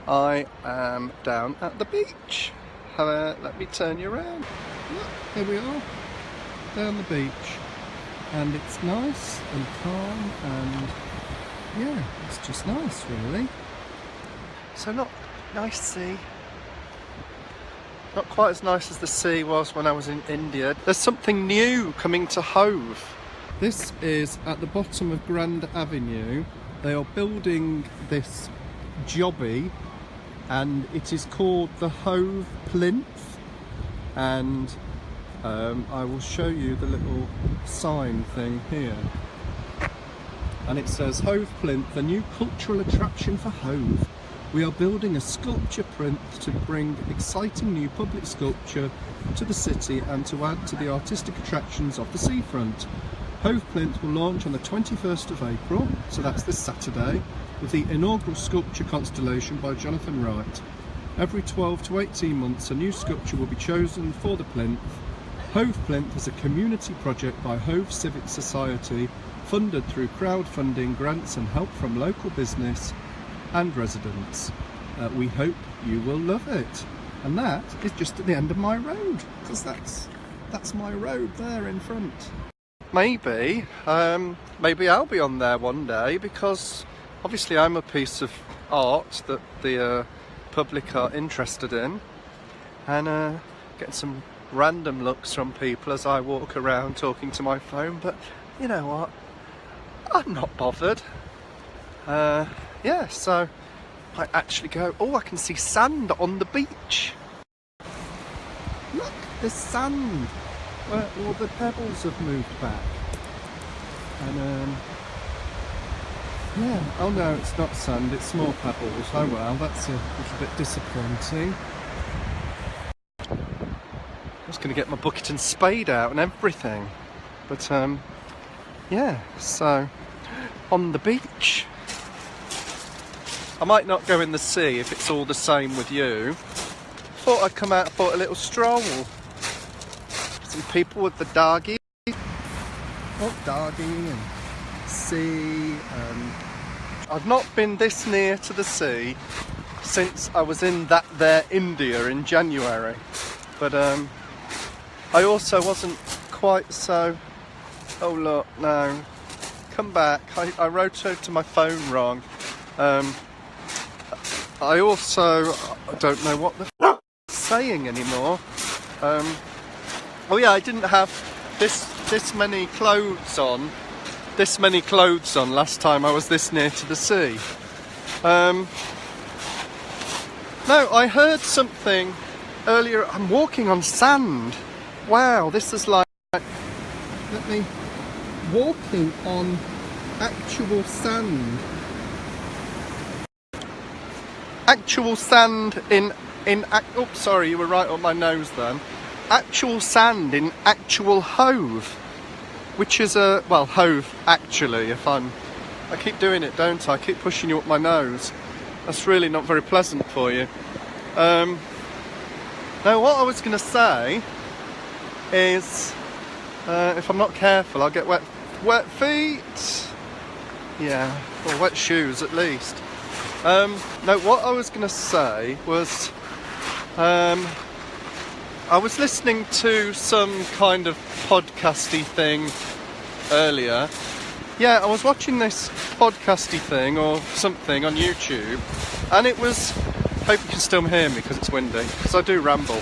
I am down at the beach. Let me turn you around. Look, here we are, down the beach. And it's nice and calm and yeah, it's just nice really. So not nice sea. Not quite as nice as the sea was when I was in India. There's something new coming to Hove. This is at the bottom of Grand Avenue. They are building this jobby and it is called the Hove Plinth, and I will show you the little sign thing here, and it says Hove Plinth, a new cultural attraction for Hove. We are building a sculpture plinth to bring exciting new public sculpture to the city and to add to the artistic attractions of the seafront. Hove Plinth will launch on the 21st of April, so that's this Saturday, with the inaugural sculpture Constellation by Jonathan Wright. Every 12 to 18 months a new sculpture will be chosen for the plinth. Hove Plinth is a community project by Hove Civic Society, funded through crowdfunding, grants and help from local business and residents. We hope you will love it. And that is just at the end of my road, because that's my road there in front. Maybe I'll be on there one day, because obviously I'm a piece of art that the public are interested in, and get some random looks from people as I walk around talking to my phone, but you know what, I'm not bothered. Yeah, so I actually go, oh, I can see sand on the beach. Look, there's sand where all the pebbles have moved back. And yeah, oh no, it's not sand, it's small pebbles. Oh well, that's a little bit disappointing. I was going to get my bucket and spade out and everything, but yeah, so on the beach. I might not go in the sea if it's all the same with you. Thought I'd come out for a little stroll. Some people with the doggy. Oh, doggy and sea. I've not been this near to the sea since I was in that there India in January. But I also wasn't quite so... Oh look, no. Come back. I rotated my phone wrong. I also don't know what the f*** is saying anymore. Oh yeah, I didn't have this many clothes on last time I was this near to the sea. No, I heard something earlier. I'm walking on sand. Wow, this is like walking on actual sand. Actual sand oops, sorry, you were right on my nose then. Actual sand in actual Hove, which is Hove actually, I keep doing it, don't I? I keep pushing you up my nose. That's really not very pleasant for you. Now what I was going to say is, if I'm not careful, I'll get wet feet. Yeah, or wet shoes at least. No, what I was going to say was, I was listening to some kind of podcasty thing earlier. Yeah, I was watching this podcasty thing or something on YouTube, and it was, hope you can still hear me because it's windy, because I do ramble.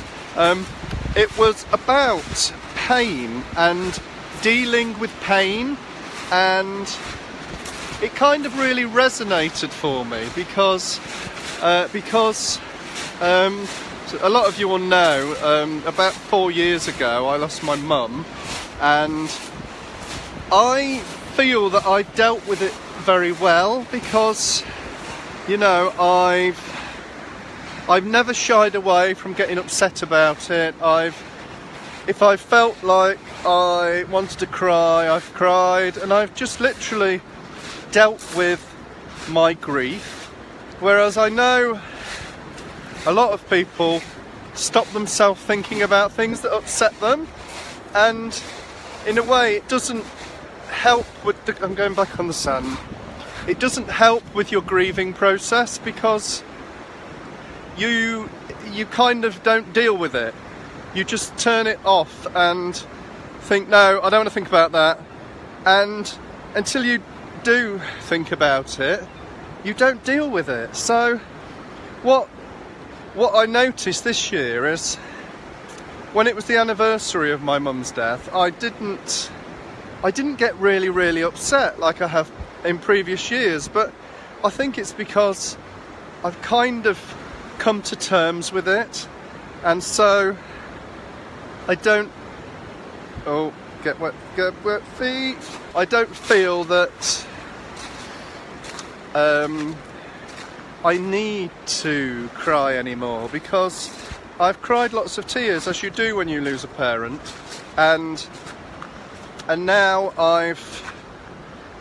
It was about pain and dealing with pain, and it kind of really resonated for me because a lot of you will know, about 4 years ago I lost my mum, and I feel that I dealt with it very well because, you know, I've never shied away from getting upset about it. If I felt like I wanted to cry, I've cried, and I've just literally dealt with my grief, whereas I know a lot of people stop themselves thinking about things that upset them, and in a way it doesn't help with I'm going back on the sand. It doesn't help with your grieving process because you kind of don't deal with it. You just turn it off and think, no, I don't want to think about that. And until you do think about it, you don't deal with it. So what I noticed this year is, when it was the anniversary of my mum's death, I didn't get really upset like I have in previous years, but I think it's because I've kind of come to terms with it, and so I don't get wet feet. I don't feel that I need to cry anymore, because I've cried lots of tears, as you do when you lose a parent, and now I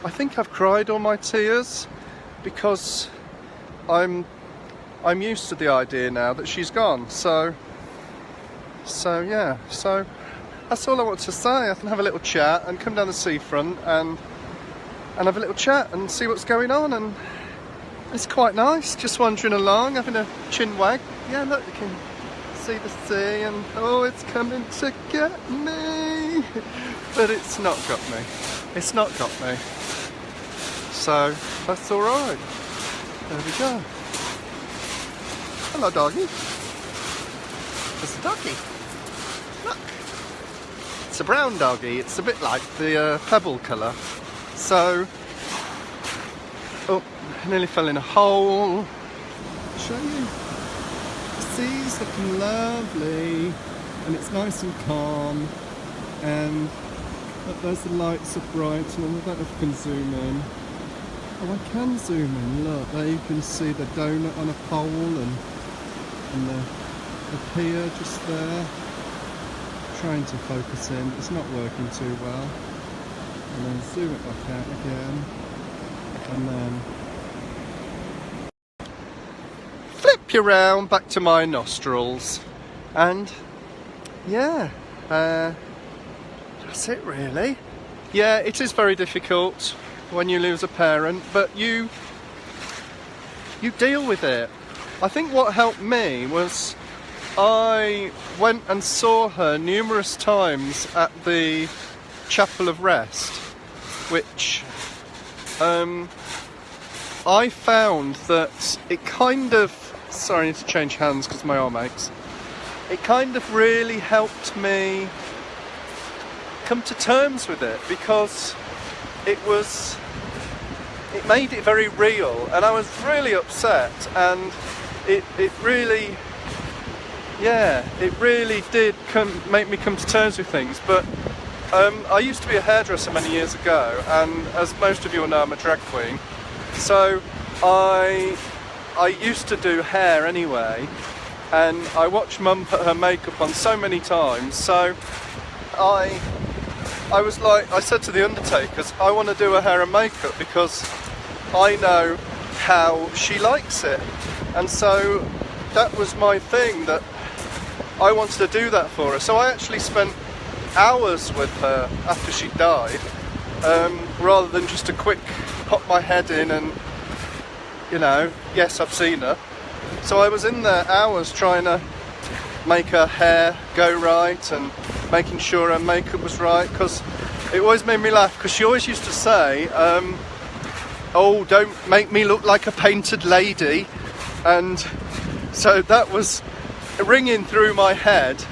think I've cried all my tears, because I'm used to the idea now that she's gone. So yeah, so that's all I want to say. I can have a little chat and come down the seafront and have a little chat and see what's going on, and it's quite nice, just wandering along, having a chin wag. Yeah, look, you can see the sea, and oh, it's coming to get me, but it's not got me. It's not got me. So that's all right. There we go. Hello, doggy. It's a doggy. Look. It's a brown doggy. It's a bit like the pebble colour. So, oh, I nearly fell in a hole. I'll show you. The sea's looking lovely, and it's nice and calm, and look, there's the lights are bright, and I don't know if I can zoom in. Oh, I can zoom in. Look, there you can see the donut on a pole, and the pier just there. Trying to focus in, it's not working too well. And then zoom it back out again, and then flip you round back to my nostrils, and yeah, that's it really. Yeah, it is very difficult when you lose a parent, but you deal with it. I think what helped me was I went and saw her numerous times at the Chapel of Rest, which I found that it kind of, sorry, I need to change hands because my arm aches. It kind of really helped me come to terms with it, because it made it very real, and I was really upset, and it really, yeah, it really did make me come to terms with things. But I used to be a hairdresser many years ago, and as most of you will know, I'm a drag queen. So I used to do hair anyway, and I watched Mum put her makeup on so many times. So I was like, I said to the undertakers, I want to do her hair and makeup because I know how she likes it. And so that was my thing, that I wanted to do that for her. So I actually spent hours with her after she died, rather than just a quick pop my head in and, you know, yes, I've seen her. So I was in there hours trying to make her hair go right and making sure her makeup was right, because it always made me laugh, because she always used to say, oh, don't make me look like a painted lady. And so that was ringing through my head.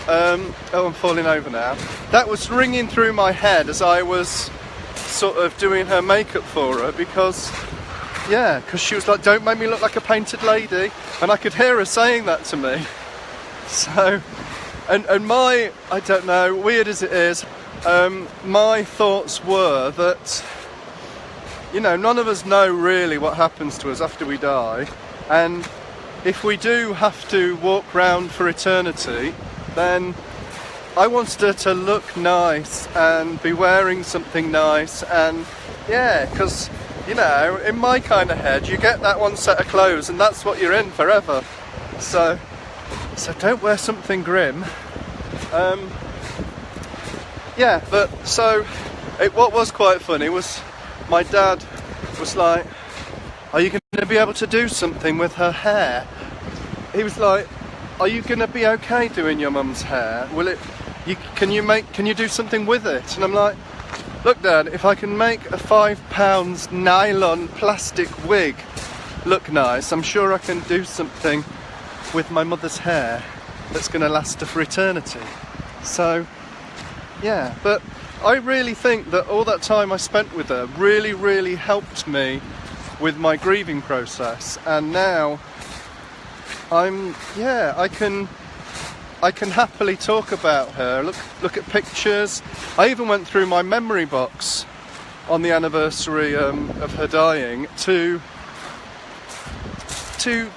Oh, I'm falling over now. That was ringing through my head as I was sort of doing her makeup for her, because yeah, because she was like, don't make me look like a painted lady, and I could hear her saying that to me. So, and my, I don't know, weird as it is, my thoughts were that, you know, none of us know really what happens to us after we die, and if we do have to walk round for eternity, then I wanted her to look nice and be wearing something nice, and yeah, because, you know, in my kind of head, you get that one set of clothes and that's what you're in forever. So don't wear something grim. Yeah, but so what was quite funny was my dad was like, are you going to be able to do something with her hair? he was like, "Are you gonna be okay doing your mum's hair? Will it? Can you do something with it?" And I'm like, "Look, Dad, if I can make a £5 nylon plastic wig look nice, I'm sure I can do something with my mother's hair that's going to last her for eternity." So, yeah, but I really think that all that time I spent with her really, really helped me with my grieving process. And now I can happily talk about her, look at pictures. I even went through my memory box on the anniversary of her dying to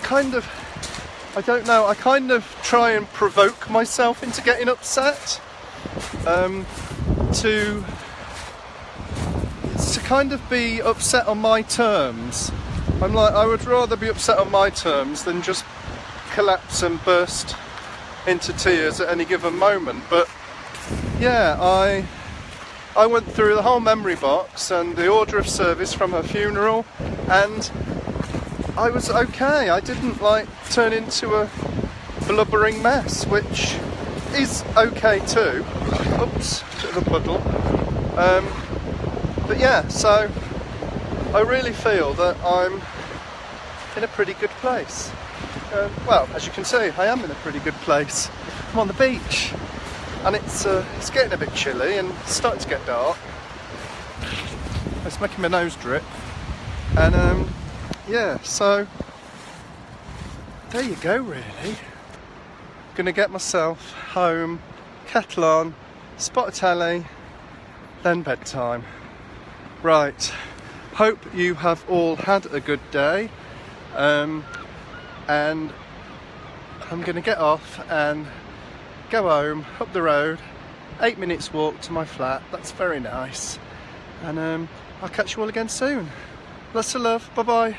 kind of, I don't know, I kind of try and provoke myself into getting upset, to kind of be upset on my terms. I'm like, I would rather be upset on my terms than just collapse and burst into tears at any given moment. But yeah, I went through the whole memory box and the order of service from her funeral, and I was okay. I didn't turn into a blubbering mess, which is okay too. Oops, bit of a puddle. But yeah, so I really feel that I'm in a pretty good place. Well, as you can see, I am in a pretty good place. I'm on the beach, and it's getting a bit chilly and it's starting to get dark. It's making my nose drip, and yeah, so there you go, really. Gonna get myself home, kettle on, spot a telly, then bedtime. Right, hope you have all had a good day, and I'm gonna get off and go home, up the road, 8 minutes walk to my flat. That's very nice, and I'll catch you all again soon. Lots of love, bye bye.